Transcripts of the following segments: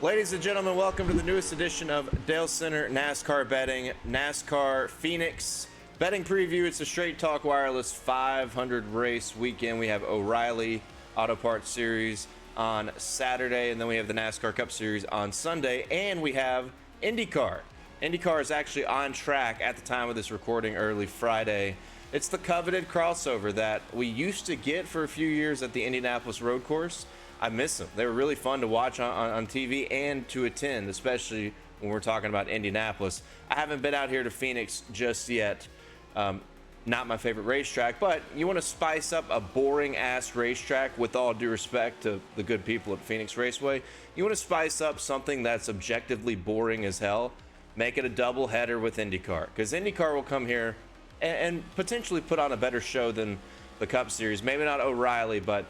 Ladies and gentlemen, welcome to the newest edition of Dale Center NASCAR Betting, NASCAR Phoenix Betting Preview. It's a Straight Talk Wireless 500 race weekend. We have O'Reilly Auto Parts Series on Saturday, and then we have the NASCAR Cup Series on Sunday, and we have IndyCar. IndyCar is actually on track at the time of this recording early Friday. It's the coveted crossover that we used to get for a few years at the Indianapolis Road Course. I miss them. They were really fun to watch on TV and to attend, especially when we're talking about Indianapolis. I haven't been out here to Phoenix just yet. Not my favorite racetrack, but you want to spice up a boring-ass racetrack, with all due respect to the good people at Phoenix Raceway. You want to spice up something that's objectively boring as hell, make it a double-header with IndyCar, because IndyCar will come here and potentially put on a better show than the Cup Series. Maybe not O'Reilly, but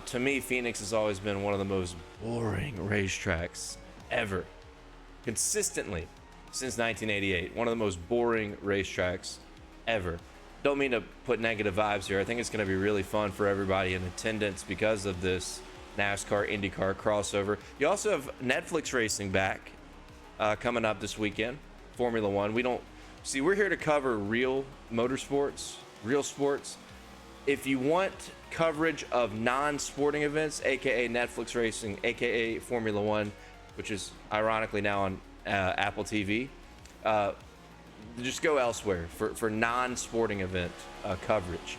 to me, Phoenix has always been one of the most boring racetracks ever. Consistently, since 1988, one of the most boring racetracks ever. Don't mean to put negative vibes here. I think it's going to be really fun for everybody in attendance because of this NASCAR IndyCar crossover. You also have Netflix racing back coming up this weekend, Formula One. We're here to cover real motorsports, real sports. If you want coverage of non-sporting events, aka Netflix racing, aka Formula One, which is ironically now on Apple TV, just go elsewhere for non-sporting event coverage.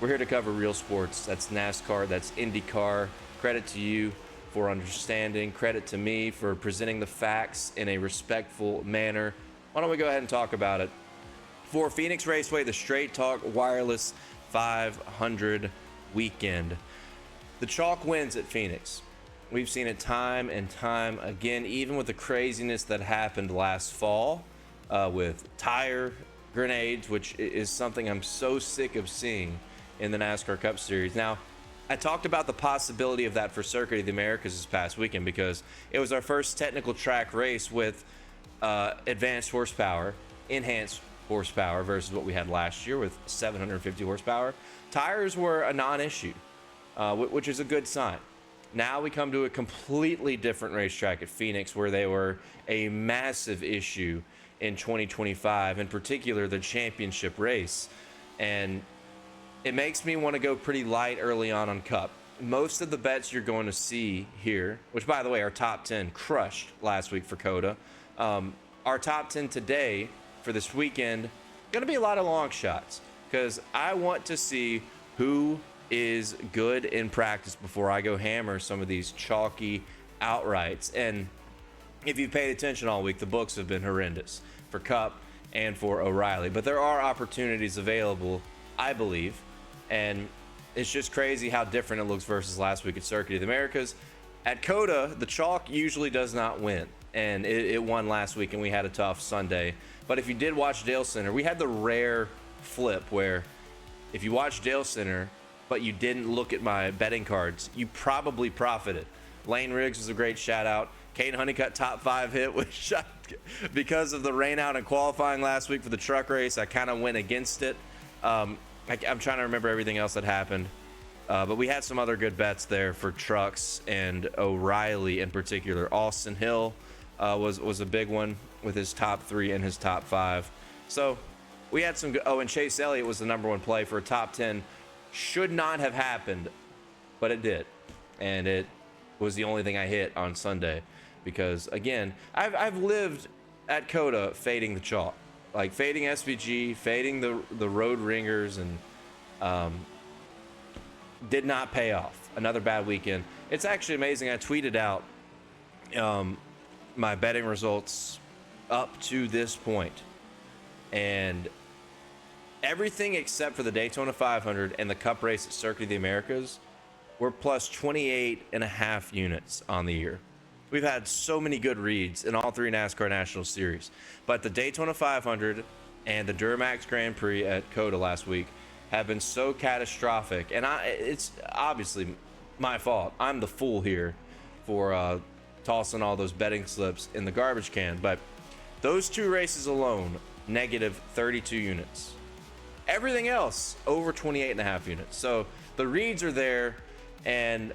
We're here to cover real sports. That's NASCAR, that's IndyCar. Credit to you for understanding. Credit to me for presenting the facts in a respectful manner. Why don't we go ahead and talk about it? For Phoenix Raceway, the Straight Talk Wireless 500 weekend. The chalk wins at Phoenix. We've seen it time and time again, even with the craziness that happened last fall with tire grenades, which is something I'm so sick of seeing in the NASCAR Cup Series. Now, I talked about the possibility of that for Circuit of the Americas this past weekend because it was our first technical track race with advanced horsepower, enhanced horsepower versus what we had last year with 750 horsepower. Tires were a non-issue, which is a good sign. Now we come to a completely different racetrack at Phoenix where they were a massive issue in 2025, in particular the championship race. And it makes me want to go pretty light early on Cup. Most of the bets you're going to see here, which by the way, our top 10 crushed last week for COTA. Our top 10 today for this weekend, going to be a lot of long shots because I want to see who is good in practice before I go hammer some of these chalky outrights. And if you've paid attention all week, the books have been horrendous for Cup and for O'Reilly, but there are opportunities available, I believe, and it's just crazy how different it looks versus last week at Circuit of the Americas. At COTA, the chalk usually does not win, and it won last week, and we had a tough Sunday. But if you did watch Dale Center, we had the rare flip where if you watched Dale Center, but you didn't look at my betting cards, you probably profited. Lane Riggs was a great shout out. Kane Honeycutt top 5 hit was shot because of the rain out in qualifying last week for the truck race. I kind of went against it. I'm trying to remember everything else that happened. But we had some other good bets there for trucks and O'Reilly in particular. Austin Hill was a big one with his top 3 and his top 5. So we had some good. Oh, and Chase Elliott was the number 1 play for a top 10. Should not have happened, but it did. And it was the only thing I hit on Sunday because, again, I've lived at COTA fading the chalk. Like fading SVG, fading the road ringers, and did not pay off. Another bad weekend. It's actually amazing. I tweeted out my betting results up to this point, and everything except for the Daytona 500 and the Cup race at Circuit of the Americas were plus 28.5 units on the year. We've had so many good reads in all 3 NASCAR National Series, but the Daytona 500 and the Duramax Grand Prix at COTA last week have been so catastrophic, and it's obviously my fault. I'm the fool here for tossing all those betting slips in the garbage can, but those 2 races alone, negative 32 units. Everything else over 28.5 units. So the reads are there, and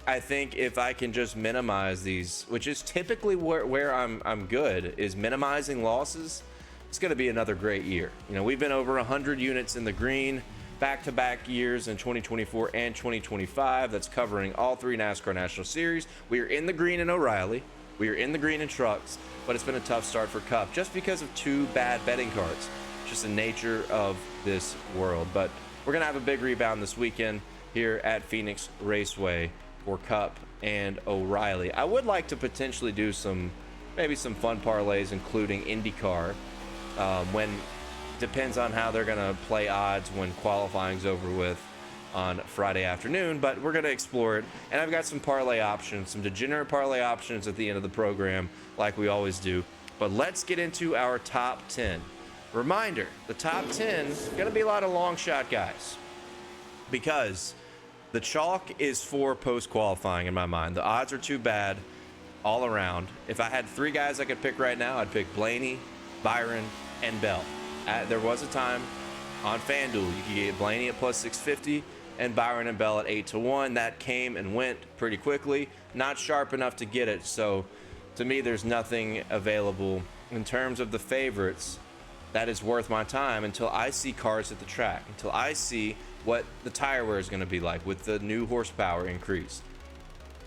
I think if I can just minimize these, which is typically where I'm good, is minimizing losses, it's going to be another great year. You know, we've been over 100 units in the green back-to-back years in 2024 and 2025. That's covering all 3 NASCAR National Series. We are in the green in O'Reilly. We are in the green in trucks, but it's been a tough start for Cup just because of 2 bad betting cards. Just the nature of this world. But we're going to have a big rebound this weekend here at Phoenix Raceway for Cup and O'Reilly. I would like to potentially do maybe some fun parlays, including IndyCar, depends on how they're going to play odds when qualifying's over with on Friday afternoon, but we're going to explore it. And I've got some parlay options, some degenerate parlay options at the end of the program, like we always do. But let's get into our top 10. Reminder, the top 10 is going to be a lot of long shot guys, because the chalk is for post-qualifying in my mind. The odds are too bad all around. If I had 3 guys I could pick right now, I'd pick Blaney, Byron, and Bell. There was a time on FanDuel you could get Blaney at plus 650 and Byron and Bell at 8-1. That came and went pretty quickly. Not sharp enough to get it. So to me, there's nothing available in terms of the favorites that is worth my time until I see cars at the track, until I see what the tire wear is going to be like with the new horsepower increase.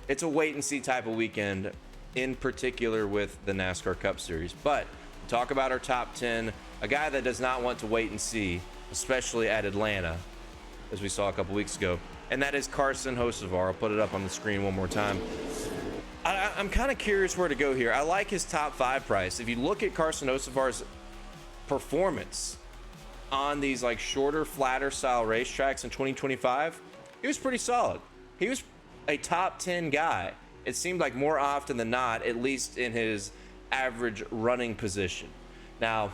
It's a wait and see type of weekend, in particular with the NASCAR Cup Series. But talk about our top 10, a guy that does not want to wait and see, especially at Atlanta, as we saw a couple weeks ago, and that is Carson Hocevar. I'll put it up on the screen one more time. I'm kind of curious where to go here. I like his top 5 price. If you look at Carson Hocevar's performance on these like shorter, flatter style racetracks in 2025, he was pretty solid. He was a top 10 guy. It seemed like more often than not, at least in his average running position. Now,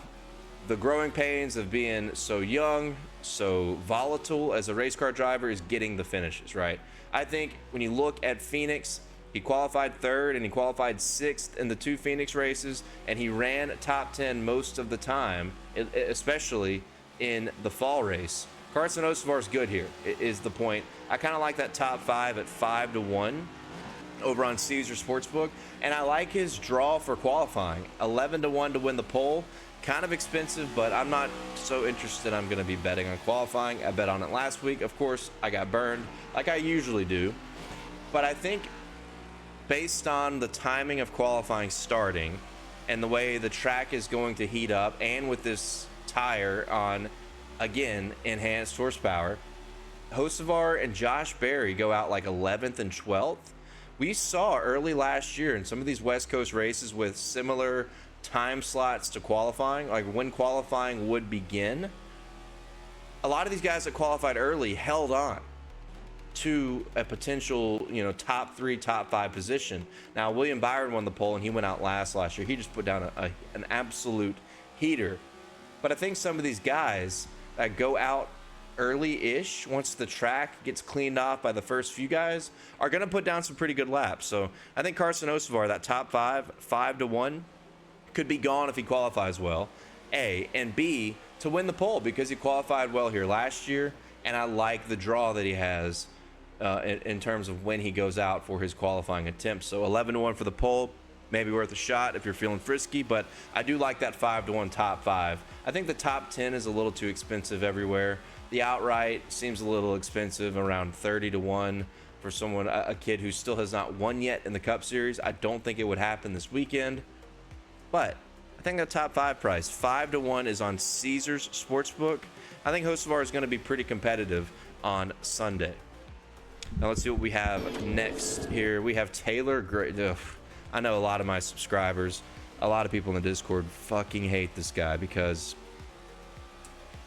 the growing pains of being so young, so volatile as a race car driver is getting the finishes, right? I think when you look at Phoenix, he qualified 3rd and he qualified 6th in the 2 Phoenix races, and he ran top 10 most of the time, especially in the fall race. Carson Hocevar is good here, is the point. I kind of like that top 5 at 5-1 over on Caesar Sportsbook, and I like his draw for qualifying, 11-1 to win the pole. Kind of expensive, but I'm not so interested. I'm going to be betting on qualifying. I bet on it last week. Of course, I got burned like I usually do, but I think based on the timing of qualifying starting and the way the track is going to heat up, and with this tire on, again, enhanced horsepower, Hocevar and Josh Berry go out like 11th and 12th. We saw early last year in some of these West Coast races with similar time slots to qualifying, like when qualifying would begin, a lot of these guys that qualified early held on to a potential, top 3, top 5 position. Now, William Byron won the pole and he went out last year. He just put down an absolute heater. But I think some of these guys that go out early-ish, once the track gets cleaned off by the first few guys, are going to put down some pretty good laps. So I think Carson Hocevar, that top 5, 5-1, could be gone if he qualifies well, A, and B, to win the pole because he qualified well here last year, and I like the draw that he has in terms of when he goes out for his qualifying attempt. So 11-1 for the pole, maybe worth a shot if you're feeling frisky, but I do like that 5-1 top 5. I think the top 10 is a little too expensive everywhere. The outright seems a little expensive, around 30-1 for someone, a kid who still has not won yet in the Cup Series. I don't think it would happen this weekend. But I think the top 5 price, 5-1, is on Caesars Sportsbook. I think Hocevar is going to be pretty competitive on Sunday. Now let's see what we have next here. We have Taylor Gray. Ugh. I know a lot of my subscribers, a lot of people in the Discord fucking hate this guy because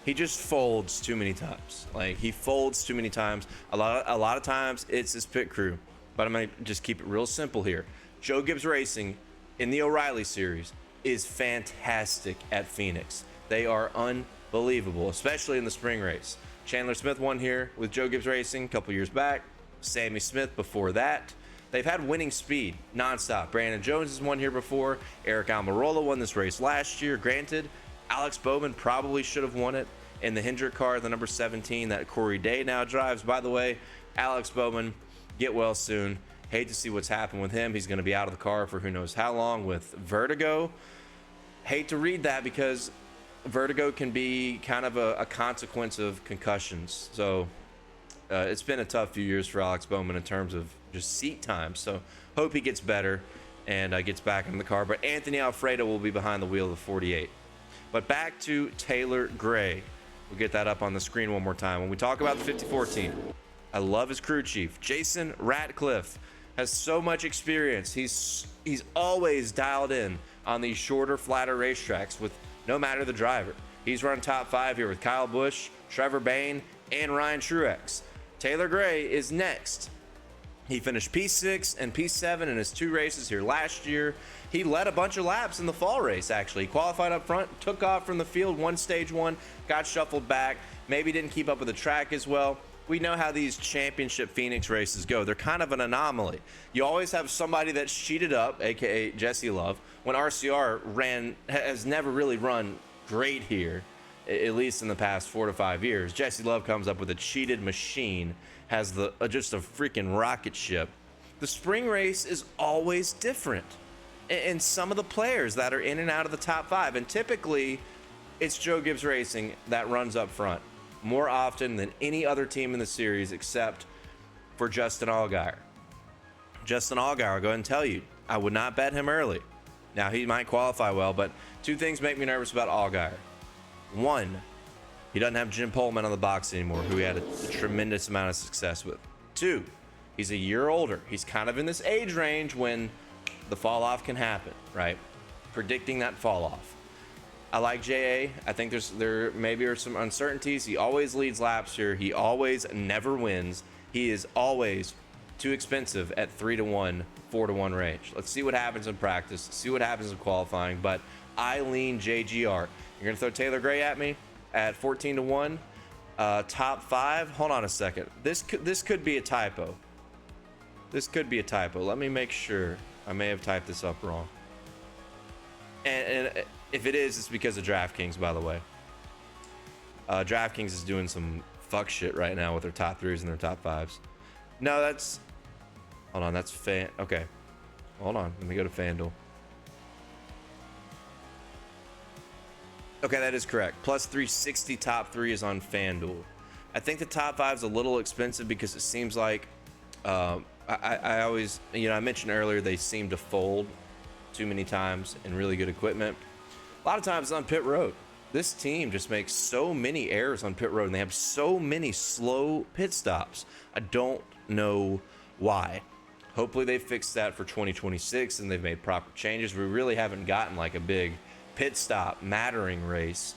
he just folds too many times. Like, he folds too many times. A lot of times it's his pit crew. But I'm going to just keep it real simple here. Joe Gibbs Racing in the O'Reilly series is fantastic at Phoenix. They are unbelievable, especially in the spring race. Chandler Smith won here with Joe Gibbs Racing a couple years back. Sammy Smith before that. They've had winning speed nonstop. Brandon Jones has won here before. Eric Almirola won this race last year. Granted, Alex Bowman probably should have won it in the Hendrick car, the number 17 that Corey Day now drives. By the way, Alex Bowman, get well soon. Hate to see what's happened with him. He's going to be out of the car for who knows how long with vertigo. Hate to read that because vertigo can be kind of a consequence of concussions. So it's been a tough few years for Alex Bowman in terms of just seat time. So hope he gets better and gets back in the car. But Anthony Alfredo will be behind the wheel of the 48. But back to Taylor Gray. We'll get that up on the screen one more time. When we talk about the 54 team, I love his crew chief. Jason Ratcliffe has so much experience. He's always dialed in on these shorter, flatter racetracks with no matter the driver. He's run top 5 here with Kyle Busch, Trevor Bayne, and Ryan Truex. Taylor Gray is next. He finished P6 and P7 in his 2 races here last year. He led a bunch of laps in the fall race, actually. He qualified up front, took off from the field, won stage 1, got shuffled back, maybe didn't keep up with the track as well. We know how these championship Phoenix races go. They're kind of an anomaly. You always have somebody that's cheated up, aka Jesse Love, when RCR has never really run great here, at least in the past 4 to 5 years. Jesse Love comes up with a cheated machine, has just a freaking rocket ship. The spring race is always different. And some of the players that are in and out of the top 5, and typically it's Joe Gibbs Racing that runs up front more often than any other team in the series except for Justin Allgaier. Justin Allgaier, I'll go ahead and tell you, I would not bet him early. Now, he might qualify well, but 2 things make me nervous about Allgaier. 1, he doesn't have Jim Pullman on the box anymore, who he had a tremendous amount of success with. 2, he's a year older. He's kind of in this age range when the fall off can happen, right? Predicting that fall off. I like JA. I think there maybe are some uncertainties. He always leads laps here. He always never wins. He is always too expensive at 3-1, 4-1 range. Let's see what happens in practice. See what happens in qualifying. But I lean JGR. You're gonna throw Taylor Gray at me at 14-1. Top 5. Hold on a second. This could be a typo. This could be a typo. Let me make sure. I may have typed this up wrong. And if it is, it's because of DraftKings, by the way. DraftKings is doing some fuck shit right now with their top 3s and their top 5s. No, that's... Hold on, that's okay. Hold on, let me go to FanDuel. Okay, that is correct. Plus 360 top 3 is on FanDuel. I think the top 5 is a little expensive because it seems like... I always... I mentioned earlier they seem to fold too many times in really good equipment. A lot of times on pit road. This team just makes so many errors on pit road, and they have so many slow pit stops. I don't know why. Hopefully they fixed that for 2026 and they've made proper changes. We really haven't gotten like a big pit stop mattering race.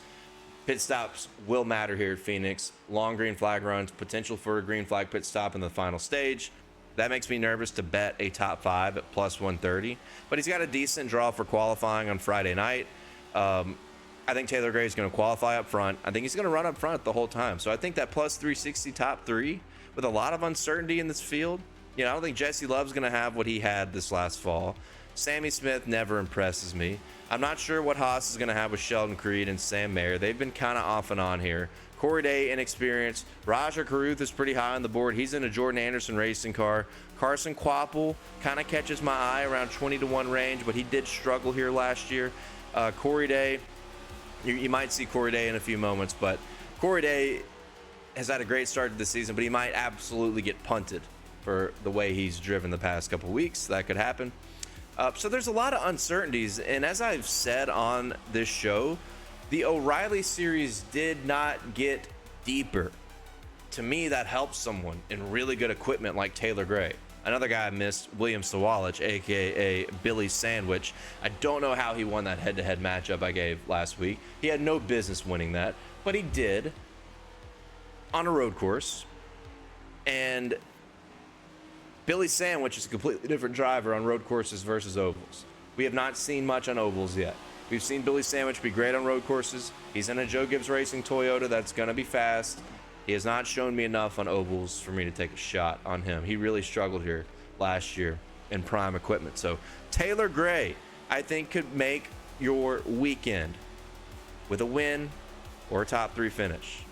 Pit stops will matter here at Phoenix. Long green flag runs, potential for a green flag pit stop in the final stage. That makes me nervous to bet a top 5 at plus 130. But he's got a decent draw for qualifying on Friday night. I think Taylor Gray is going to qualify up front. I think he's going to run up front the whole time. So I think that plus 360 top 3 with a lot of uncertainty in this field. I don't think Jesse Love's going to have what he had this last fall. Sammy Smith never impresses me. I'm not sure what Haas is going to have with Sheldon Creed and Sam Mayer. They've been kind of off and on here. Corey Day, inexperienced. Raja Caruth is pretty high on the board. He's in a Jordan Anderson racing car. Carson Quapple kind of catches my eye around 20-1 range, but he did struggle here last year. Corey Day, you might see Corey Day in a few moments, but Corey Day has had a great start to the season, but he might absolutely get punted for the way he's driven the past couple weeks. That could happen. So there's a lot of uncertainties, and as I've said on this show, the O'Reilly series did not get deeper. To me, that helps someone in really good equipment like Taylor Gray. Another guy I missed, William Sawalich, aka Billy Sandwich. I don't know how he won that head-to-head matchup I gave last week. He had no business winning that, but he did on a road course. And Billy Sandwich is a completely different driver on road courses versus ovals. We have not seen much on ovals yet. We've seen Billy Sandwich be great on road courses. He's in a Joe Gibbs Racing Toyota that's going to be fast. He has not shown me enough on ovals for me to take a shot on him. He really struggled here last year in prime equipment. So Taylor Gray, I think, could make your weekend with a win or a top 3 finish.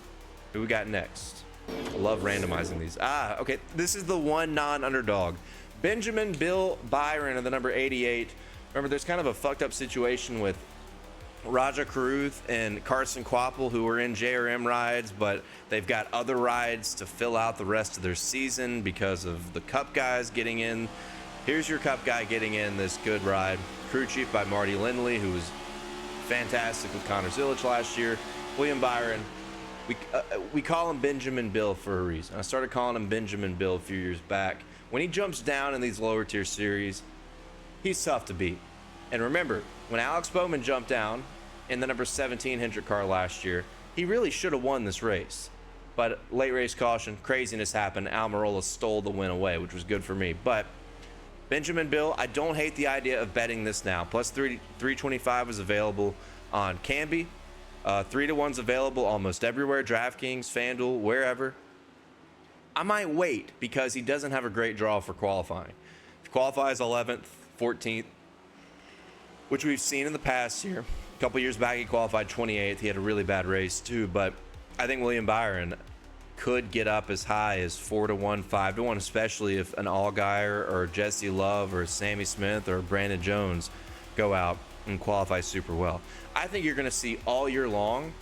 Who we got next? I love randomizing these. Okay. This is the one non-underdog. Benjamin Bill Byron of the number 88. Remember, there's kind of a fucked up situation with Raja Caruth and Carson Hocevar, who are in JRM rides, but they've got other rides to fill out the rest of their season because of the Cup guys getting in. Here's your Cup guy getting in this good ride. Crew chief by Marty Lindley, who was fantastic with Connor Zilic last year. William Byron. We call him Benjamin Bill for a reason. I started calling him Benjamin Bill a few years back. When he jumps down in these lower tier series, he's tough to beat. And remember, when Alex Bowman jumped down in the number 17 Hendrick car last year, he really should have won this race. But late race caution, craziness happened. Almirola stole the win away, which was good for me. But Benjamin Bill, I don't hate the idea of betting this now. Plus 325 is available on Canby. 3-to-1's available almost everywhere. DraftKings, FanDuel, wherever. I might wait because he doesn't have a great draw for qualifying. If he qualifies 11th, 14th, which we've seen in the past year. A couple years back, he qualified 28th. He had a really bad race too, but I think William Byron could get up as high as 4-to-1, 5-to-1, especially if an Allgaier or Jesse Love or Sammy Smith or Brandon Jones go out and qualify super well. I think you're going to see all year long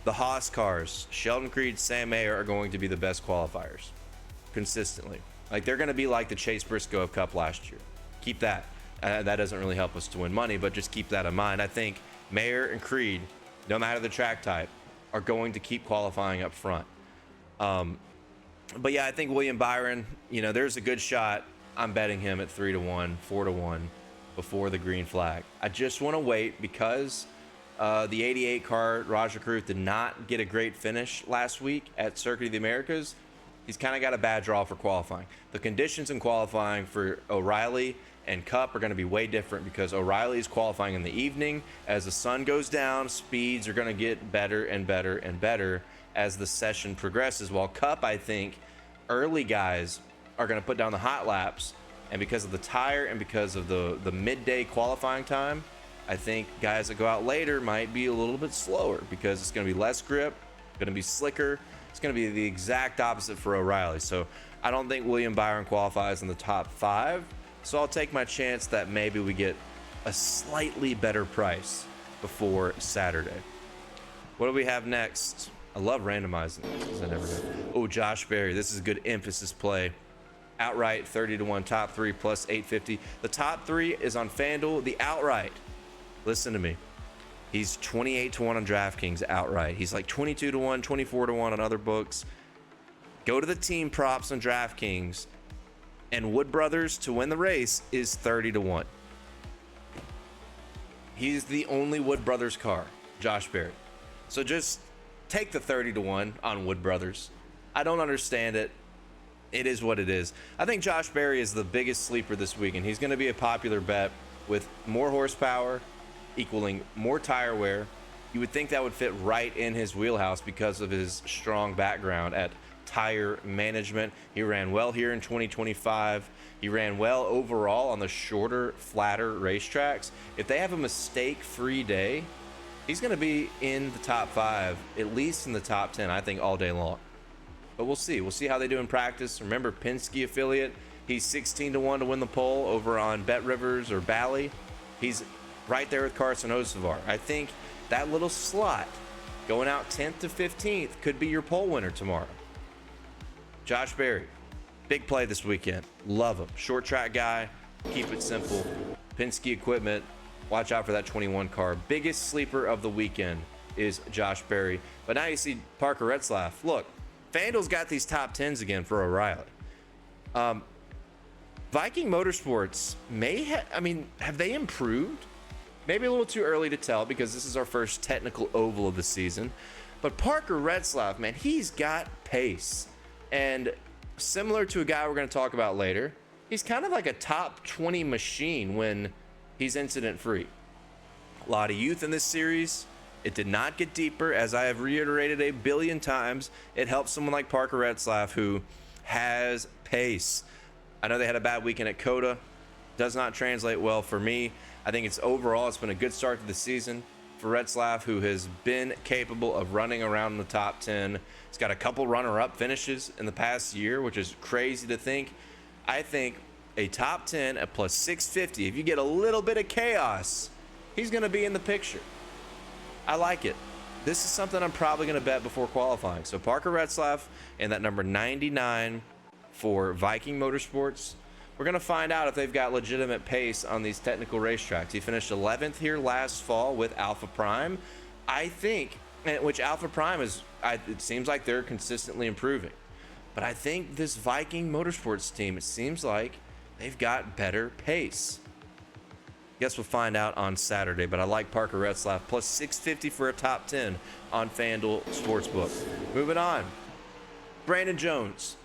the Haas cars, Sheldon Creed, Sam Mayer, are going to be the best qualifiers consistently. Like, they're going to be like the Chase Briscoe of Cup last year. Keep that. That doesn't really help us to win money, but just keep that in mind. I think Mayer and Creed, no matter the track type, are going to keep qualifying up front. But yeah, I think William Byron, there's a good shot. I'm betting him at 3-to-1, 4-to-1 before the green flag. I just want to wait because the 88 car, Raja Caruth, did not get a great finish last week at Circuit of the Americas. He's kind of got a bad draw for qualifying. The conditions in qualifying for O'Reilly and Cup are going to be way different because O'Reilly is qualifying in the evening. As the sun goes down, speeds are going to get better and better and better as the session progresses. While Cup, I think, early guys are going to put down the hot laps, and because of the tire and because of the midday qualifying time, I think guys that go out later might be a little bit slower because it's going to be less grip, going to be slicker. It's going to be the exact opposite for O'Reilly. So I don't think William Byron qualifies in the top 5. So I'll take my chance that maybe we get a slightly better price before Saturday. What do we have next? I love randomizing because I never know. Oh, Josh Berry. This is a good emphasis play. Outright 30-to-1, top 3 plus 850. The top 3 is on FanDuel. The outright, listen to me, he's 28-to-1 on DraftKings outright. He's like 22-to-1, 24-to-1 on other books. Go to the team props on DraftKings, and Wood Brothers to win the race is 30-to-1. He's the only Wood Brothers car, Josh Berry. So just take the 30-to-1 on Wood Brothers. I don't understand it. It is what it is. I think Josh Berry is the biggest sleeper this week, and he's going to be a popular bet with more horsepower equaling more tire wear. You would think that would fit right in his wheelhouse because of his strong background at tire management. He ran well here in 2025. He ran well overall on the shorter, flatter racetracks. If they have a mistake-free day, he's going to be in the top 5, at least in the top 10, I think, all day long. But we'll see. We'll see how they do in practice. Remember, Penske affiliate, he's 16-to-1 to win the pole over on Bet Rivers or Bally. He's right there with Carson Hocevar. I think that little slot going out 10th to 15th could be your pole winner tomorrow. Josh Berry, big play this weekend. Love him. Short track guy. Keep it simple. Penske equipment. Watch out for that 21 car. Biggest sleeper of the weekend is Josh Berry. But now you see Parker Retzlaff. Look, FanDuel's got these top 10s again for O'Reilly. Viking Motorsports have they improved? Maybe a little too early to tell because this is our first technical oval of the season. But Parker Retzlaff, man, he's got pace. And similar to a guy we're going to talk about later, he's kind of like a top 20 machine when he's incident free. A lot of youth in this series. It did not get deeper, as I have reiterated a billion times. It helps someone like Parker Retzlaff who has pace. I know they had a bad weekend at COTA. Does not translate well for me. I think it's been a good start to the season for Retzlaff, who has been capable of running around in the top 10. He's got a couple runner-up finishes in the past year, which is crazy to think. I think a top 10 at plus 650. If you get a little bit of chaos, he's going to be in the picture. I like it. This is something I'm probably going to bet before qualifying. So Parker Retzlaff and that number 99 for Viking Motorsports. We're going to find out if they've got legitimate pace on these technical racetracks. He finished 11th here last fall with Alpha Prime. I think, which Alpha Prime is, it seems like they're consistently improving. But I think this Viking Motorsports team, it seems like they've got better pace. Guess we'll find out on Saturday, but I like Parker Retzlaff plus 650 for a top 10 on FanDuel Sportsbook. Moving on, Brandon Jones,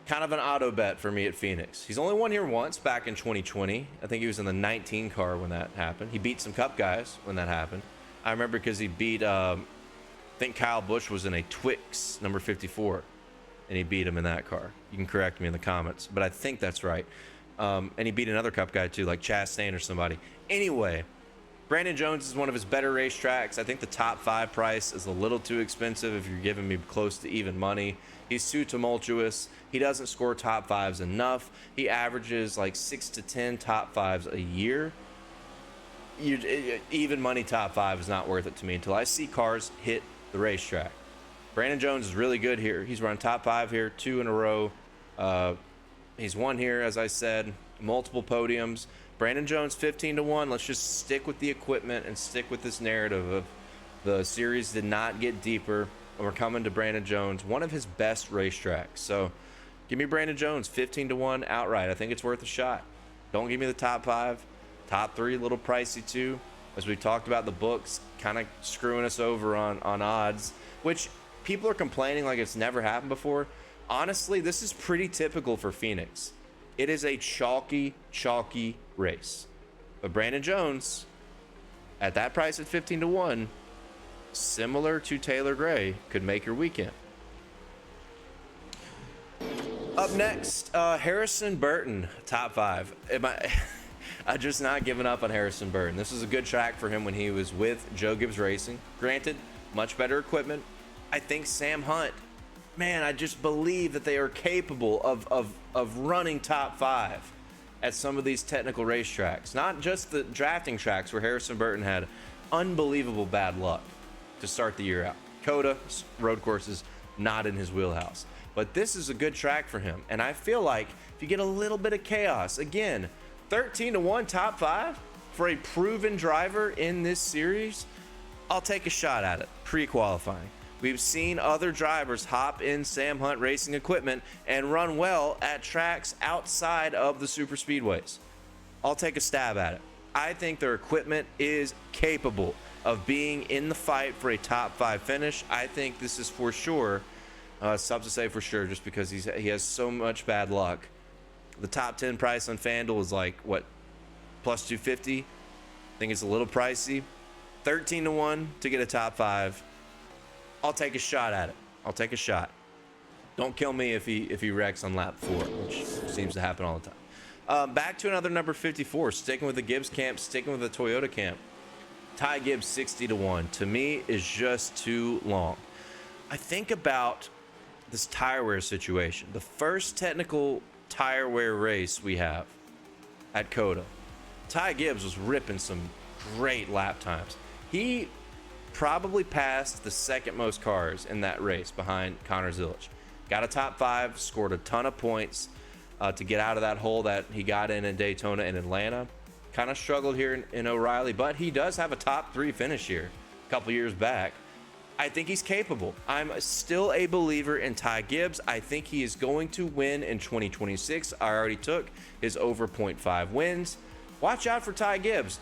kind of an auto bet for me at Phoenix. He's only won here once back in 2020. I think he was in the 19 car when that happened. He beat some Cup guys when that happened. I remember because he beat, I think Kyle Busch was in a Twix number 54, and he beat him in that car. You can correct me in the comments, but I think that's right. And he beat another Cup guy too, like Chastain or somebody. Anyway, Brandon Jones is one of his better racetracks. I think the top 5 price is a little too expensive if you're giving me close to even money. He's too tumultuous. He doesn't score top 5s enough. He averages like 6 to 10 top 5s a year. Even money top 5 is not worth it to me until I see cars hit the racetrack. Brandon Jones is really good here. He's run top 5 here 2 in a row. He's won here, as I said, multiple podiums. Brandon Jones 15 to 1. Let's just stick with the equipment and stick with this narrative of the series did not get deeper. And we're coming to Brandon Jones, one of his best racetracks. So give me Brandon Jones 15 to 1 outright. I think it's worth a shot. Don't give me the top 5. Top 3, a little pricey too. As we talked about, the books kind of screwing us over on odds, which people are complaining like it's never happened before. Honestly, this is pretty typical for Phoenix. It is a chalky race. But Brandon Jones, at that price at 15 to 1, similar to Taylor Gray, could make your weekend. Up next, Harrison Burton, top 5. I'm just not giving up on Harrison Burton. This was a good track for him when he was with Joe Gibbs Racing. Granted, much better equipment. I think Sam Hunt, man, I just believe that they are capable of running top 5 at some of these technical racetracks. Not just the drafting tracks where Harrison Burton had unbelievable bad luck to start the year out. COTA, road courses, not in his wheelhouse. But this is a good track for him. And I feel like if you get a little bit of chaos, again, 13 to 1 top 5 for a proven driver in this series, I'll take a shot at it pre-qualifying. We've seen other drivers hop in Sam Hunt racing equipment and run well at tracks outside of the super speedways. I'll take a stab at it. I think their equipment is capable of being in the fight for a top 5 finish. I think this is for sure. It's tough to say for sure just because he has so much bad luck. The top 10 price on FanDuel is like, what, plus 250? I think it's a little pricey. 13 to 1 to get a top 5. I'll take a shot at it. I'll take a shot. Don't kill me if he wrecks on lap 4, which seems to happen all the time. Back to another number 54, sticking with the Gibbs camp, sticking with the Toyota camp. Ty Gibbs 60 to 1 to me is just too long. I think about this tire wear situation. The first technical tire wear race we have at COTA, Ty Gibbs was ripping some great lap times. He probably passed the second most cars in that race behind Connor Zilisch. Got a top 5, scored a ton of points to get out of that hole that he got in Daytona and Atlanta. Kind of struggled here in O'Reilly, but he does have a top 3 finish here a couple years back. I think he's capable. I'm still a believer in Ty Gibbs. I think he is going to win in 2026. I already took his over 0.5 wins. Watch out for Ty Gibbs.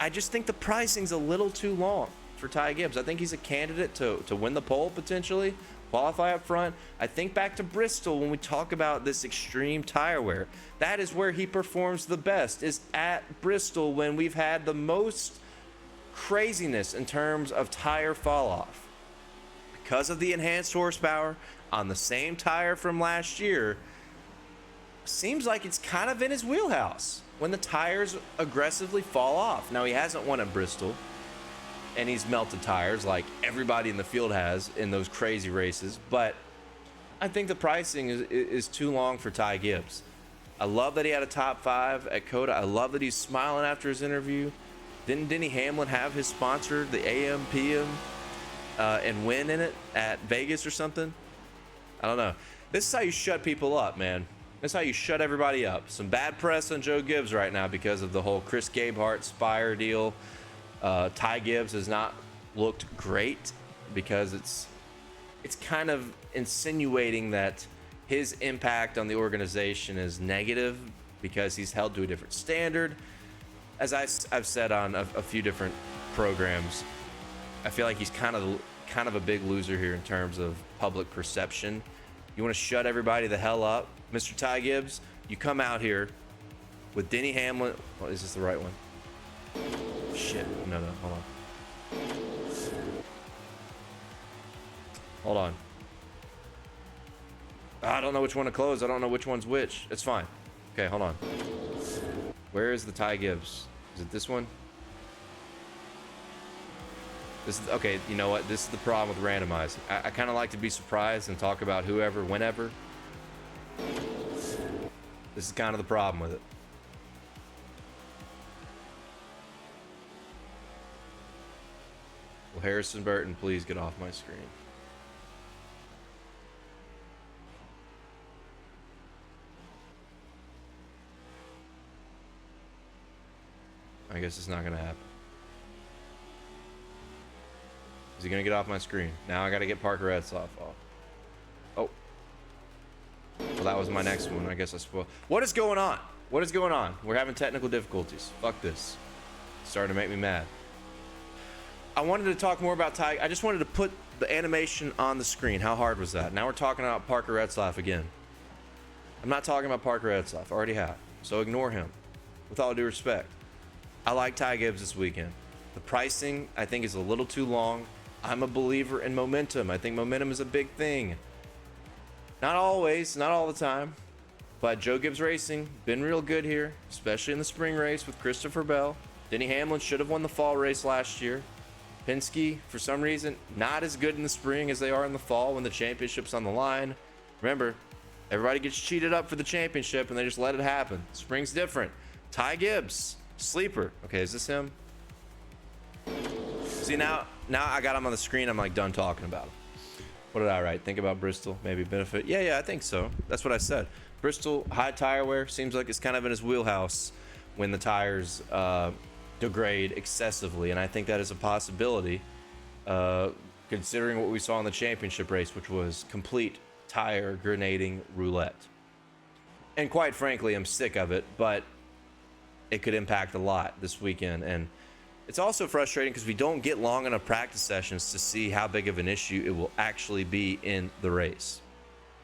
I just think the pricing's a little too long for Ty Gibbs. I think he's a candidate to win the pole potentially, qualify up front. I think back to Bristol when we talk about this extreme tire wear. That is where he performs the best, is at Bristol when we've had the most craziness in terms of tire fall off. Because of the enhanced horsepower on the same tire from last year, seems like it's kind of in his wheelhouse when the tires aggressively fall off. Now, he hasn't won at Bristol, and he's melted tires like everybody in the field has in those crazy races, but I think the pricing is too long for Ty Gibbs. I love that he had a top 5 at COTA. I love that he's smiling after his interview. Didn't Denny Hamlin have his sponsor, the AM, PM, and win in it at Vegas or something? I don't know. This is how you shut people up, man. This is how you shut everybody up. Some bad press on Joe Gibbs right now because of the whole Chris Gabehart Spire deal. Ty Gibbs has not looked great because it's kind of insinuating that his impact on the organization is negative because he's held to a different standard. As I've said on a few different programs, I feel like he's kind of a big loser here in terms of public perception. You want to shut everybody the hell up, Mr. Ty Gibbs? You come out here with Denny Hamlin. Oh, is this the right one? Shit. No, hold on. Hold on. I don't know which one to close. I don't know which one's which. It's fine. Okay, hold on. Where is the Ty Gibbs? Is it this one? This is, okay, you know what? This is the problem with randomizing. I kind of like to be surprised and talk about whoever, whenever. This is kind of the problem with it. Will Harrison Burton please get off my screen? I guess it's not going to happen. Is he going to get off my screen? Now I got to get Parker Retzlaff off. Oh. Well, that was my next one. I guess I spoiled. What is going on? What is going on? We're having technical difficulties. Fuck this. It's starting to make me mad. I wanted to talk more about Ty. I just wanted to put the animation on the screen. How hard was that? Now we're talking about Parker Retzlaff again. I'm not talking about Parker Retzlaff. I already have. So ignore him. With all due respect. I like Ty Gibbs this weekend. The pricing, I think, is a little too long. I'm a believer in momentum. I think momentum is a big thing. Not always, not all the time. But Joe Gibbs Racing, been real good here, especially in the spring race with Christopher Bell. Denny Hamlin should have won the fall race last year. Penske, for some reason, not as good in the spring as they are in the fall when the championship's on the line. Remember, everybody gets cheated up for the championship and they just let it happen. Spring's different. Ty Gibbs, sleeper. Okay, is this him? See, now I got him on the screen. I'm like done talking about him. What did I write? Think about Bristol, maybe benefit. Yeah, I think so. That's what I said. Bristol, high tire wear, seems like it's kind of in his wheelhouse when the tires degrade excessively, and I think that is a possibility considering what we saw in the championship race, which was complete tire grenading roulette. And quite frankly, I'm sick of it, but it could impact a lot this weekend. And it's also frustrating because we don't get long enough practice sessions to see how big of an issue it will actually be in the race.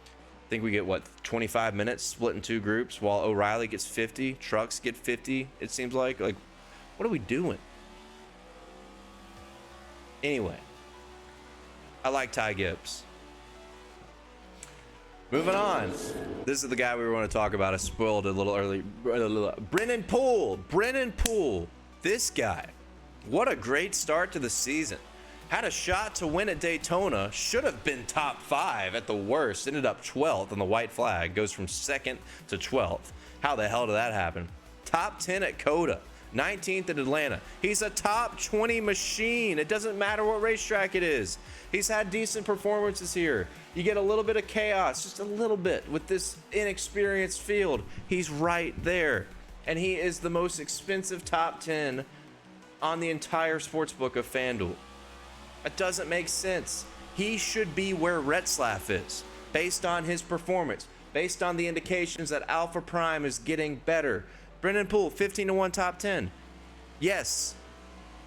I think we get, 25 minutes split in two groups while O'Reilly gets 50, trucks get 50, it seems like. Like, what are we doing? Anyway, I like Ty Gibbs. Moving on. This is the guy we want to talk about. I spoiled it a little early. Brennan Poole. This guy. What a great start to the season. Had a shot to win at Daytona. Should have been top 5 at the worst. Ended up 12th on the white flag. Goes from 2nd to 12th. How the hell did that happen? Top 10 at COTA. 19th at Atlanta. He's a top 20 machine. It doesn't matter what racetrack it is. He's had decent performances here. You get a little bit of chaos, just a little bit, with this inexperienced field. He's right there. And he is the most expensive top 10 on the entire sportsbook of FanDuel. That doesn't make sense. He should be where Retzlaff is, based on his performance, based on the indications that Alpha Prime is getting better. Brennan Poole, 15-1 top 10. Yes,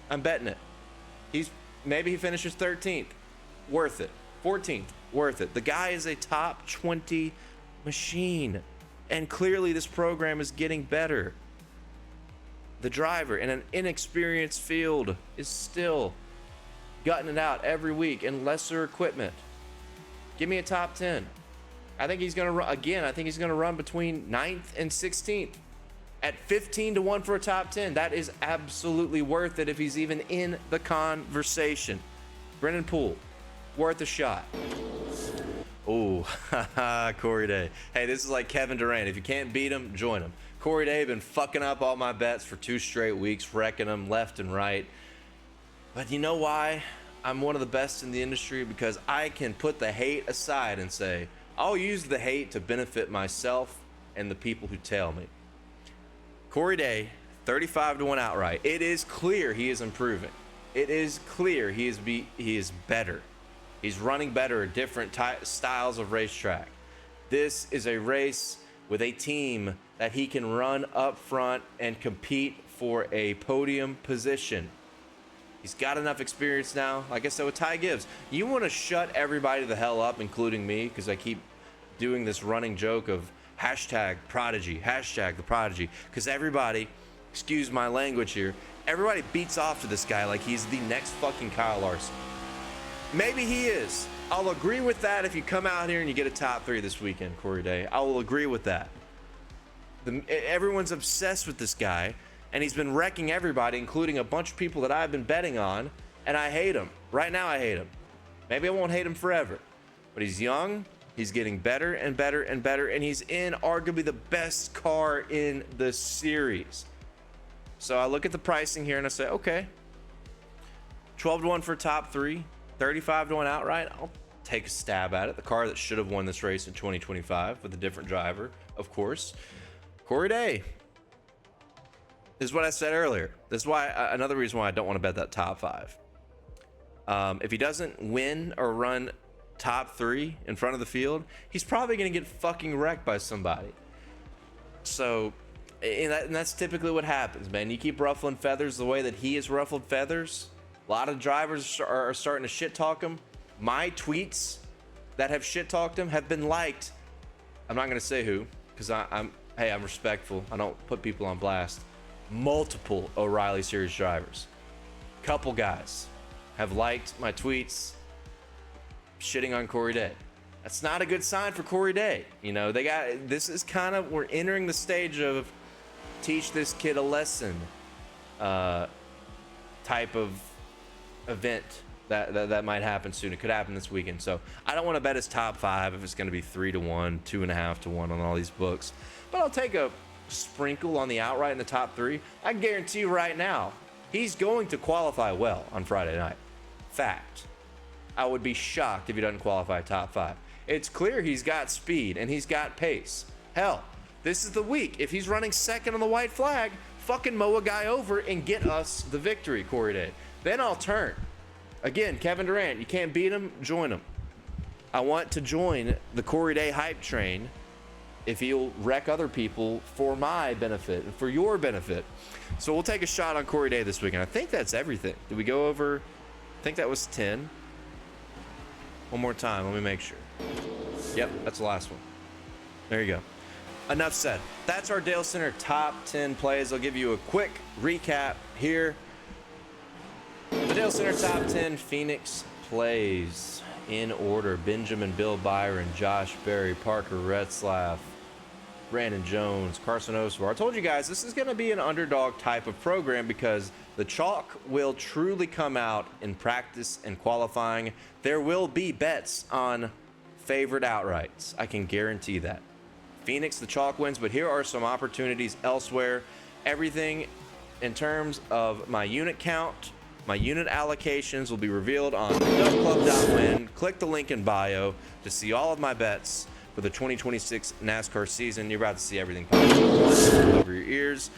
I'm betting it. Maybe he finishes 13th. Worth it. 14th. Worth it. The guy is a top 20 machine. And clearly this program is getting better. The driver in an inexperienced field is still gutting it out every week in lesser equipment. Give me a top 10. I think he's going to run again. I think he's going to run between 9th and 16th at 15-1 for a top 10. That is absolutely worth it if he's even in the conversation. Brennan Poole, worth a shot. Oh, Ooh, Corey Day. Hey, this is like Kevin Durant. If you can't beat him, join him. Corey Day been fucking up all my bets for 2 straight weeks, wrecking them left and right. But you know why I'm one of the best in the industry? Because I can put the hate aside and say, I'll use the hate to benefit myself and the people who tail me. Corey Day, 35-1 outright. It is clear he is improving. It is clear he is better. He's running better at different styles of racetrack. This is a race with a team that he can run up front and compete for a podium position. He's got enough experience now. Like I said with Ty Gibbs, you want to shut everybody the hell up, including me, because I keep doing this running joke of hashtag prodigy, hashtag the prodigy, because everybody, excuse my language here, everybody beats off to this guy like he's the next fucking Kyle Larson. Maybe he is. I'll agree with that if you come out here and you get a top 3 this weekend, Corey Day. I will agree with that. Everyone's obsessed with this guy, and he's been wrecking everybody, including a bunch of people that I've been betting on, and I hate him. Right now, I hate him. Maybe I won't hate him forever, but he's young, he's getting better and better and better, and he's in arguably the best car in the series. So I look at the pricing here and I say, okay, 12-1 for top 3, 35-1 outright. I'll take a stab at it. The car that should have won this race in 2025 with a different driver, of course. Corey Day. This is what I said earlier. This is why another reason why I don't want to bet that top 5. If he doesn't win or run top 3 in front of the field, he's probably going to get fucking wrecked by somebody. So, and that's typically what happens, man. You keep ruffling feathers the way that he has ruffled feathers. A lot of drivers are starting to shit talk him. My tweets that have shit talked him have been liked. I'm not going to say who, because I'm respectful. I don't put people on blast. Multiple O'Reilly Series drivers. Couple guys have liked my tweets shitting on Corey Day. That's not a good sign for Corey Day. You know, this is kind of, we're entering the stage of teach this kid a lesson type of event that might happen soon. It could happen this weekend. So I don't want to bet his top 5 if it's going to be 3-1, 2.5-1 on all these books. But I'll take a sprinkle on the outright in the top 3. I can guarantee you right now, he's going to qualify well on Friday night. Fact. I would be shocked if he doesn't qualify top 5. It's clear he's got speed and he's got pace. Hell, this is the week. If he's running second on the white flag, fucking mow a guy over and get us the victory, Corey Day. Then I'll turn. Again, Kevin Durant, you can't beat him, join him. I want to join the Corey Day hype train if he'll wreck other people for my benefit and for your benefit. So we'll take a shot on Corey Day this weekend. I think that's everything. Did we go over? I think that was 10. One more time. Let me make sure. Yep, that's the last one. There you go. Enough said. That's our Dale Center top 10 plays. I'll give you a quick recap here. The Dale Center top 10 Phoenix plays in order: Benjamin, Bill, Byron, Josh, Berry, Parker, Retzlaff, Brandon Jones, Carson Hocevar. I told you guys this is going to be an underdog type of program because the chalk will truly come out in practice and qualifying. There will be bets on favorite outrights. I can guarantee that. Phoenix, the chalk wins, but here are some opportunities elsewhere. Everything in terms of my unit count, my unit allocations will be revealed on DubClub.win. Click the link in bio to see all of my bets for the 2026 NASCAR season. You're about to see everything pop over your ears.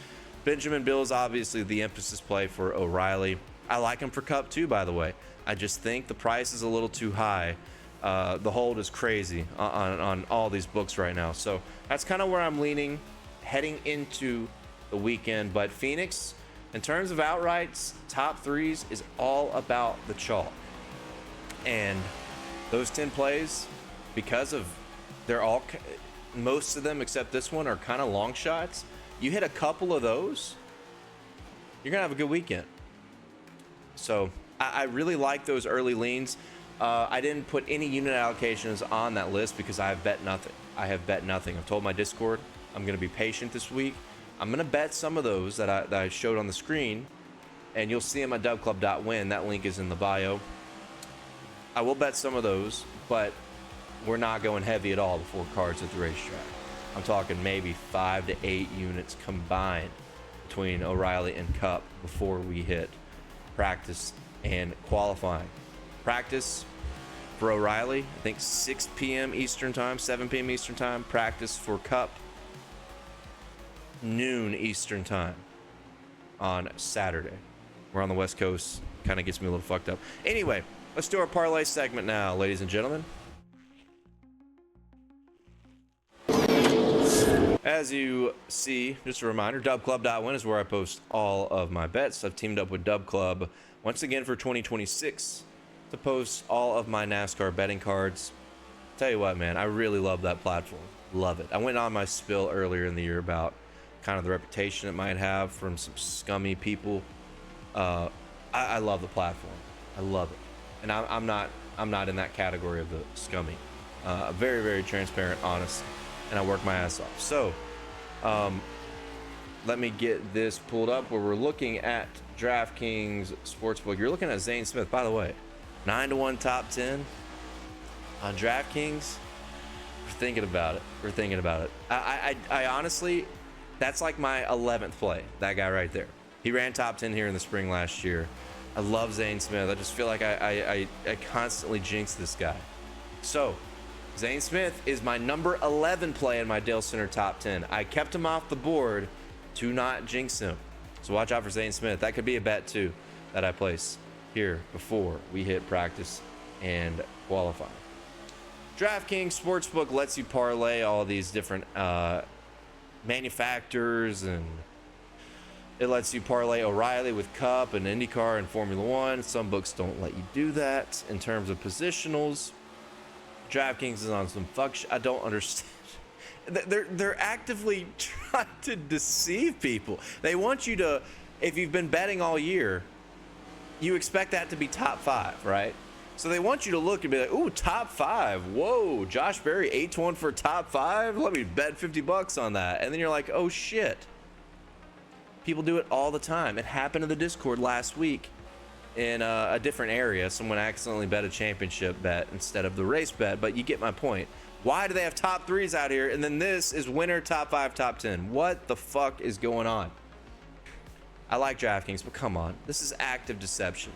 Benjamin Bill is obviously the emphasis play for O'Reilly. I like him for Cup too, by the way. I just think the price is a little too high. The hold is crazy on all these books right now. So that's kind of where I'm leaning heading into the weekend. But Phoenix, in terms of outrights, top 3s is all about the chalk. And those 10 plays, because of most of them except this one are kind of long shots. You hit a couple of those, you're gonna have a good weekend. So I really like those early leans. I didn't put any unit allocations on that list because I have bet nothing. I've told my Discord I'm gonna be patient this week. I'm gonna bet some of those that I showed on the screen, and you'll see them at DubClub.win. That link is in the bio. I will bet some of those, but we're not going heavy at all before cards at the racetrack. I'm talking maybe 5 to 8 units combined between O'Reilly and Cup before we hit practice and qualifying. Practice for O'Reilly, I think 6 p.m. Eastern time, 7 p.m. Eastern time. Practice for Cup, noon Eastern time on Saturday. We're on the West Coast. Kind of gets me a little fucked up. Anyway, let's do our parlay segment now, ladies and gentlemen. As you see, just a reminder, DubClub.win is where I post all of my bets. I've teamed up with DubClub once again for 2026 to post all of my NASCAR betting cards. Tell you what, man, I really love that platform. Love it. I went on my spill earlier in the year about kind of the reputation it might have from some scummy people. I love the platform. I love it, and I'm not in that category of the scummy. Very, very transparent, honest, and I work my ass off. So let me get this pulled up where we're looking at DraftKings Sportsbook. You're looking at Zane Smith, by the way, 9-1 top 10 on DraftKings. We're thinking about it. I honestly, that's like my 11th play. That guy right there. He ran top 10 here in the spring last year. I love Zane Smith. I just feel like I constantly jinx this guy. So Zane Smith is my number 11 play in my Dale Center top 10. I kept him off the board to not jinx him. So watch out for Zane Smith. That could be a bet too that I place here before we hit practice and qualify. DraftKings Sportsbook lets you parlay all these different manufacturers, and it lets you parlay O'Reilly with Cup and IndyCar and Formula One. Some books don't let you do that in terms of positionals. DraftKings is on some fuck shit. I don't understand. They're actively trying to deceive people. They want you to, if you've been betting all year, you expect that to be top 5, right? So they want you to look and be like, ooh, top 5. Whoa, Josh Berry 8-1 for top 5. Let me bet $50 on that. And then you're like, oh shit. People do it all the time. It happened in the Discord last week in a different area. Someone accidentally bet a championship bet instead of the race bet, but you get my point. Why do they have top 3s out here? And then this is winner, top 5, top 10. What the fuck is going on? I like DraftKings, but come on. This is active deception.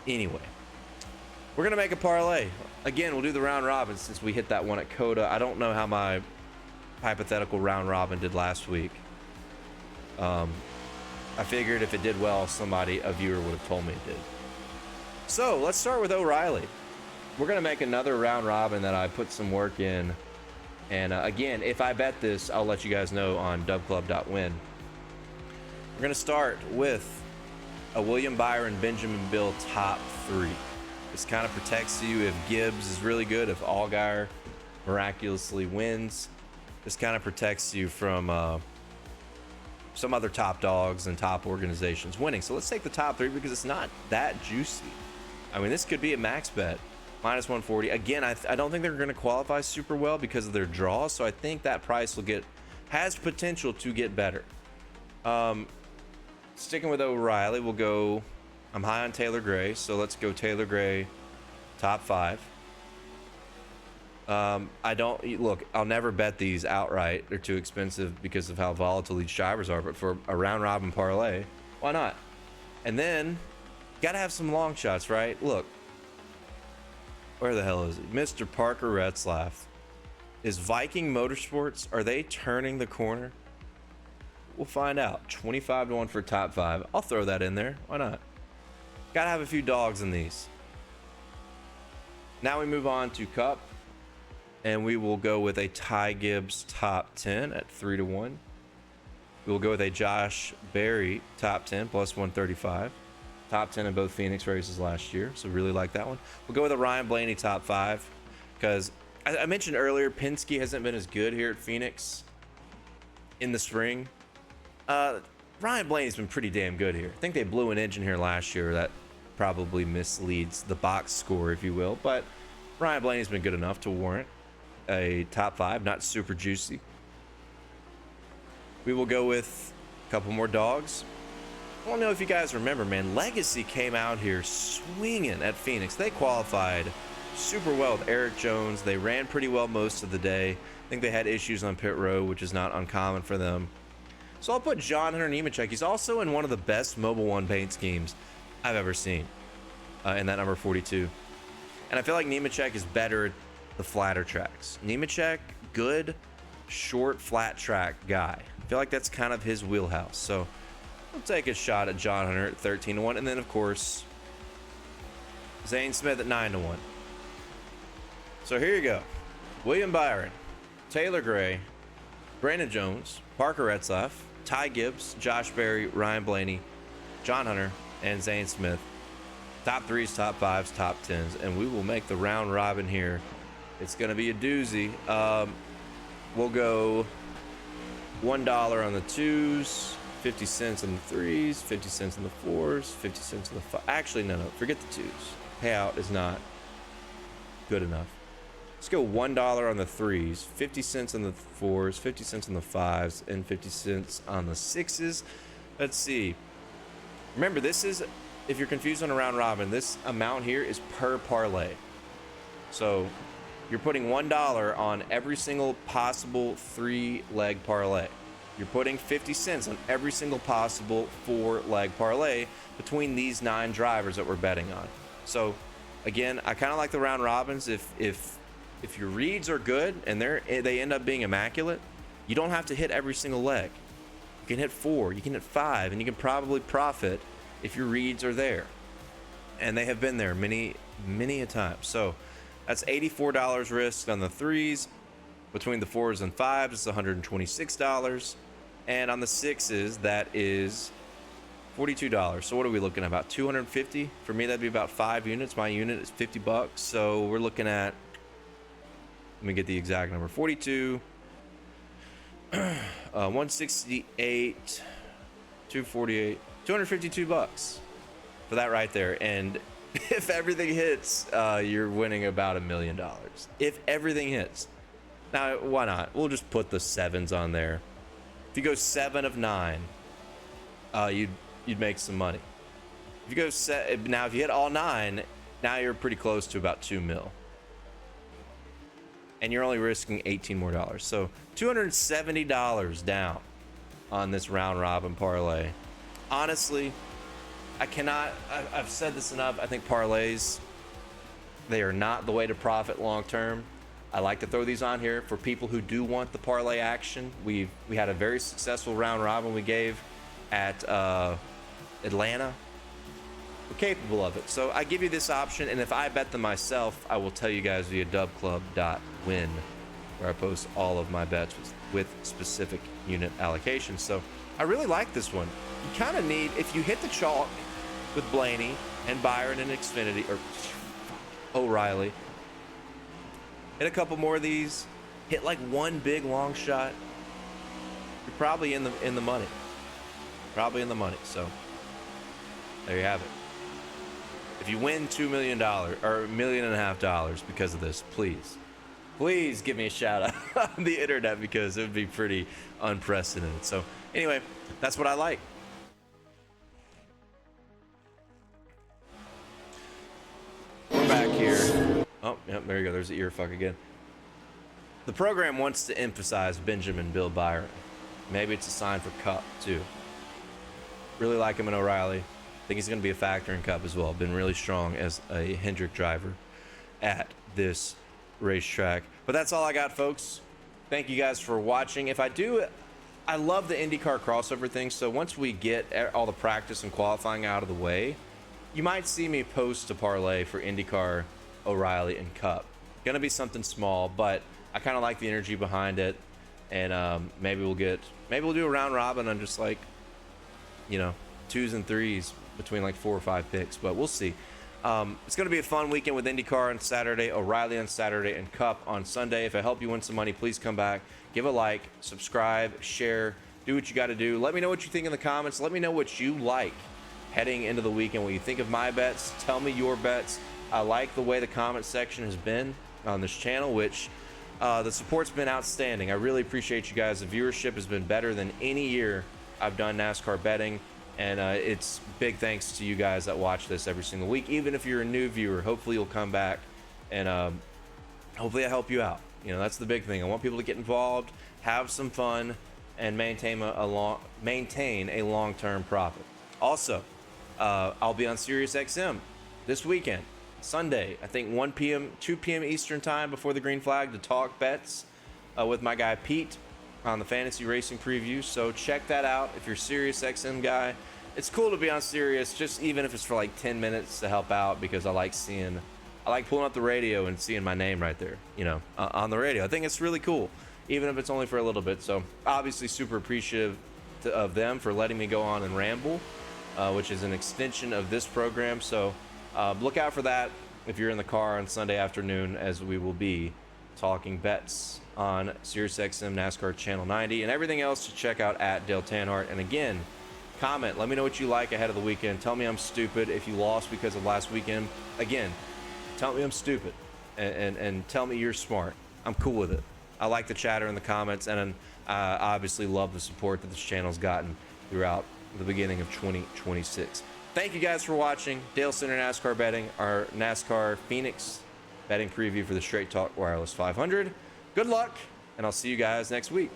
Anyway, we're going to make a parlay. Again, we'll do the round robin since we hit that one at Coda. I don't know how my hypothetical round robin did last week. I figured if it did well, a viewer would have told me it did. So let's start with O'Reilly. We're going to make another round robin that I put some work in. And again, if I bet this, I'll let you guys know on DubClub.win. We're going to start with a William Byron, Benjamin Bill top 3. This kind of protects you if Gibbs is really good, if Allgaier miraculously wins. This kind of protects you from some other top dogs and top organizations winning. So let's take the top 3 because it's not that juicy. I mean, this could be a max bet, minus 140. Again, I don't think they're going to qualify super well because of their draw. So I think that price has potential to get better. Sticking with O'Reilly, we'll go. I'm high on Taylor Gray, so let's go Taylor Gray, top 5. I'll never bet these outright. They're too expensive because of how volatile these drivers are, but for a round robin parlay, why not? And then gotta have some long shots, right? Look, where the hell is he? Mr. Parker Retzlaff. Is Viking Motorsports, are they turning the corner? We'll find out. 25-1 for top 5. I'll throw that in there. Why not? Gotta have a few dogs in these. Now we move on to Cup. And we will go with a Ty Gibbs top 10 at 3-1. We'll go with a Josh Berry top 10 plus 135. Top 10 in both Phoenix races last year, so really like that one. We'll go with a Ryan Blaney top 5 because I mentioned earlier Penske hasn't been as good here at Phoenix in the spring. Ryan Blaney's been pretty damn good here. I think they blew an engine here last year. That probably misleads the box score, if you will, but Ryan Blaney's been good enough to warrant a top 5, not super juicy. We will go with a couple more dogs. I don't know if you guys remember, man, Legacy came out here swinging at Phoenix. They qualified super well with Eric Jones. They ran pretty well most of the day. I think they had issues on pit road, which is not uncommon for them. So I'll put John Hunter Nemechek. He's also in one of the best Mobile One paint schemes I've ever seen, in that number 42. And I feel like Nemechek is better at the flatter tracks. Nemechek, good, short, flat track guy. I feel like that's kind of his wheelhouse. So we'll take a shot at John Hunter at 13-1. And then, of course, Zane Smith at 9-1. So here you go. William Byron, Taylor Gray, Brandon Jones, Parker Retzlaff, Ty Gibbs, Josh Berry, Ryan Blaney, John Hunter, and Zane Smith. Top 3s, top 5s, top 10s. And we will make the round robin here. It's going to be a doozy. We'll go $1 on the 2s, 50 cents on the 3s, 50 cents on the 4s, 50 cents on the 5s. Actually, no. Forget the 2s. Payout is not good enough. Let's go $1 on the 3s, 50 cents on the 4s, 50 cents on the 5s, and 50 cents on the 6s. Let's see. Remember, this is, if you're confused on a round robin, this amount here is per parlay. So you're putting $1 on every single possible 3-leg parlay. You're putting 50 cents on every single possible 4-leg parlay between these 9 drivers that we're betting on. So again, I kind of like the round robins. If your reads are good and they end up being immaculate, you don't have to hit every single leg. You can hit 4, you can hit 5, and you can probably profit if your reads are there. And they have been there many a time. So that's $84 risk on the 3s. Between the 4s and 5s, it's $126. And on the 6s, that is $42. So what are we looking at? About 250? For me, that'd be about 5 units. My unit is $50. So we're looking at, let me get the exact number. 42, 168, 248, $252 for that right there. And if everything hits, you're winning about $1 million. If everything hits. Now, why not? We'll just put the 7s on there. If you go 7 of 9, you'd make some money. If you go now, if you hit all 9, now you're pretty close to about $2 mil. And you're only risking $18 more. So $270 down on this round robin parlay. Honestly, I've said this enough. I think parlays, they are not the way to profit long term. I like to throw these on here for people who do want the parlay action. We had a very successful round robin we gave at Atlanta. We're capable of it. So I give you this option, and if I bet them myself, I will tell you guys via DubClub.win, where I post all of my bets with specific unit allocations. So I really like this one. You kind of need, if you hit the chalk with Blaney and Byron and Xfinity, or O'Reilly, hit a couple more of these, hit like one big long shot, you're probably in the money. Probably in the money. So there you have it. If you win $2 million or $1.5 million because of this, please give me a shout out on the internet, because it would be pretty unprecedented. So anyway, that's what I like. We're back here. Oh, yep, there you go. There's the ear fuck again. The program wants to emphasize Benjamin Bill Byron. Maybe it's a sign for Cup too. Really like him in O'Reilly. Think he's going to be a factor in Cup as well. Been really strong as a Hendrick driver at this racetrack. But that's all I got, folks. Thank you guys for watching. I love the IndyCar crossover thing. So once we get all the practice and qualifying out of the way, you might see me post a parlay for IndyCar, O'Reilly, and Cup. Gonna be something small, but I kind of like the energy behind it. And maybe we'll do a round robin on just like, 2s and 3s between like 4 or 5 picks, but we'll see. It's going to be a fun weekend with IndyCar on Saturday, O'Reilly on Saturday, and Cup on Sunday. If I help you win some money, please come back, give a like, subscribe, share, do what you got to do. Let me know what you think in the comments. Let me know what you like heading into the weekend, what you think of my bets. Tell me your bets. I like the way the comment section has been on this channel, which the support's been outstanding. I really appreciate you guys. The viewership has been better than any year I've done NASCAR betting. And it's big thanks to you guys that watch this every single week. Even if you're a new viewer, hopefully you'll come back and hopefully I help you out. You know, that's the big thing. I want people to get involved, have some fun, and maintain a long-term profit. Also, I'll be on SiriusXM this weekend, Sunday, I think 1 p.m., 2 p.m. Eastern time before the green flag to talk bets with my guy Pete on the fantasy racing preview. So check that out if you're a SiriusXM guy. It's cool to be on Sirius, just even if it's for like 10 minutes to help out, because I like pulling up the radio and seeing my name right there, you know, on the radio. I think it's really cool, even if it's only for a little bit. So obviously super appreciative of them for letting me go on and ramble, which is an extension of this program. So look out for that if you're in the car on Sunday afternoon, as we will be talking bets on SiriusXM NASCAR Channel 90, and everything else to check out at Dale Tanhart. And again, comment, let me know what you like ahead of the weekend. Tell me I'm stupid if you lost because of last weekend. Again, tell me I'm stupid, and tell me you're smart. I'm cool with it. I like the chatter in the comments, and I obviously love the support that this channel's gotten throughout the beginning of 2026. Thank you guys for watching Dale Center NASCAR Betting, our NASCAR Phoenix betting preview for the Straight Talk Wireless 500. Good luck, and I'll see you guys next week.